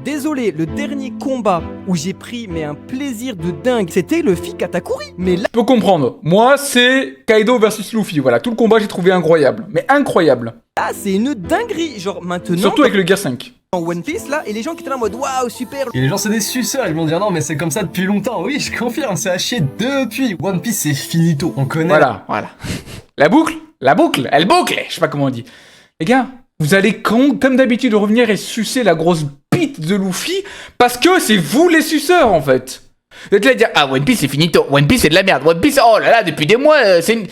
désolé, le dernier combat où j'ai pris un plaisir de dingue, c'était Luffy Katakuri. Mais là, Je peux comprendre. Moi, c'est Kaido versus Luffy. Voilà, tout le combat, j'ai trouvé incroyable. Mais incroyable. c'est une dinguerie. Genre maintenant, Surtout avec le Gear 5. en One Piece là, et les gens qui étaient là en mode waouh, super. Et les gens c'est des suceurs, ils vont dire non mais c'est comme ça depuis longtemps. Oui, je confirme, c'est à chier depuis. One Piece c'est finito, on connaît. Voilà. La boucle, elle boucle. Je sais pas comment on dit. Les gars, vous allez comme d'habitude revenir et sucer la grosse bite de Luffy parce que c'est vous les suceurs en fait. Vous êtes là à dire ah One Piece c'est finito, One Piece c'est de la merde, One Piece oh là là depuis des mois c'est une...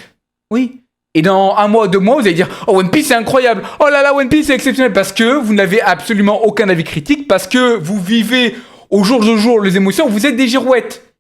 Oui. Et dans 1 mois, 2 mois, vous allez dire oh One Piece c'est incroyable, oh là là One Piece c'est exceptionnel parce que vous n'avez absolument aucun avis critique, parce que vous vivez au jour le jour les émotions, vous êtes des girouettes.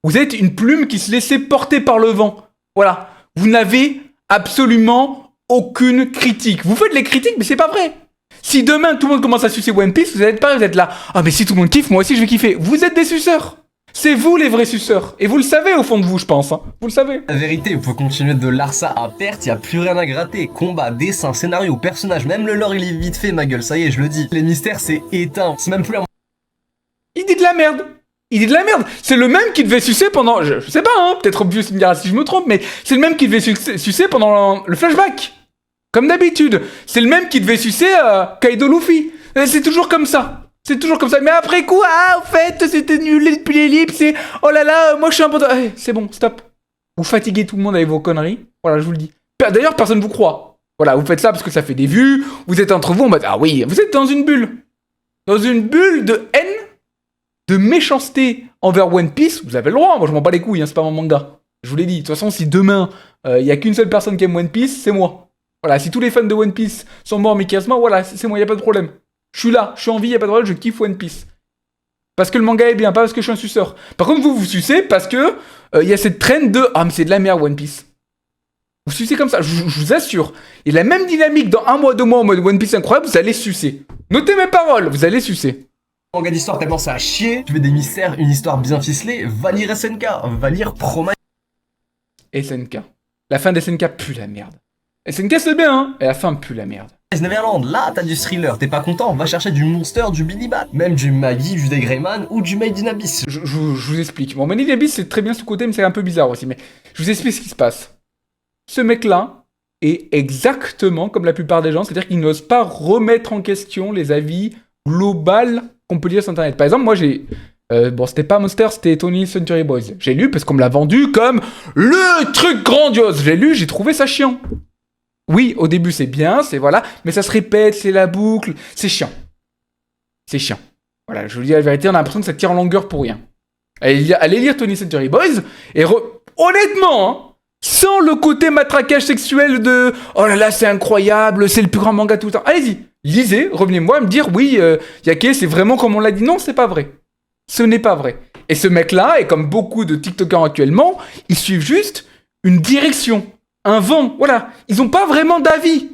Vous êtes une plume qui se laissait porter par le vent. Voilà. Vous n'avez absolument aucune critique. Vous faites les critiques, mais c'est pas vrai. Si demain tout le monde commence à sucer One Piece, vous allez être pareil, vous êtes là. Ah mais si tout le monde kiffe, moi aussi je vais kiffer. Vous êtes des suceurs. C'est vous les vrais suceurs. Et vous le savez au fond de vous, je pense. Hein. Vous le savez. La vérité, il faut continuer de Larsa à perte, y a plus rien à gratter. Combat, dessin, scénario, personnage, même le lore il est vite fait ma gueule, ça y est je le dis. Les mystères c'est éteint, c'est même plus un... Il dit de la merde. C'est le même qui devait sucer pendant... Je sais pas, hein. Peut-être Obvious me dira si je me trompe, mais c'est le même qui devait sucer pendant le flashback. Comme d'habitude. C'est le même qui devait sucer Kaido Luffy. C'est toujours comme ça. Mais après coup, au fait, c'était nul depuis l'ellipse et... Oh là là, moi je suis un peu... c'est bon, stop. Vous fatiguez tout le monde avec vos conneries. Voilà, je vous le dis. D'ailleurs, personne vous croit. Voilà, vous faites ça parce que ça fait des vues. Vous êtes entre vous en mode... Ah oui, vous êtes dans une bulle. Dans une bulle de haine, de méchanceté envers One Piece. Vous avez le droit, moi je m'en bats les couilles, hein, c'est pas mon manga. Je vous l'ai dit. De toute façon, si demain, y a qu'une seule personne qui aime One Piece, c'est moi. Voilà, si tous les fans de One Piece sont morts mécaniquement, voilà, c'est moi, y a pas de problème. Je suis là, je suis en vie, y a pas de problème, je kiffe One Piece. Parce que le manga est bien, pas parce que je suis un suceur. Par contre, vous sucez parce que y a cette traîne de ah mais c'est de la merde One Piece. Vous sucez comme ça, je vous assure. Et la même dynamique dans 1 mois, 2 mois en mode One Piece incroyable, vous allez sucer. Notez mes paroles, vous allez sucer. Manga d'histoire tellement ça a chier, tu veux des mystères, une histoire bien ficelée, va lire SNK, va lire Proma. SNK. La fin d'SNK pue la merde. SNK c'est bien, hein, et la fin pue la merde. Neverland, là t'as du thriller, t'es pas content, va chercher du Monster, du Billy Bat, même du Maggie, du Degreyman ou du Made in Abyss. Je vous explique. Bon, Made in Abyss c'est très bien ce côté, mais c'est un peu bizarre aussi. Mais je vous explique ce qui se passe. Ce mec-là est exactement comme la plupart des gens, c'est-à-dire qu'il n'ose pas remettre en question les avis globaux qu'on peut lire sur Internet. Par exemple, moi j'ai... bon, c'était pas Monster, c'était Tony Century Boys. J'ai lu parce qu'on me l'a vendu comme le truc grandiose. J'ai lu, j'ai trouvé ça chiant. Oui, au début c'est bien, c'est voilà, mais ça se répète, c'est la boucle, c'est chiant. C'est chiant. Voilà, je vous dis la vérité, on a l'impression que ça tire en longueur pour rien. Allez lire Tony Century Boys, et honnêtement, hein, sans le côté matraquage sexuel de « Oh là là, c'est incroyable, c'est le plus grand manga tout le temps », allez-y, lisez, revenez-moi me dire « Oui, Yake, c'est vraiment comme on l'a dit ». Non, c'est pas vrai. Ce n'est pas vrai. Et ce mec-là, et comme beaucoup de TikTokers actuellement, ils suivent juste une direction. Un vent, voilà. Ils n'ont pas vraiment d'avis.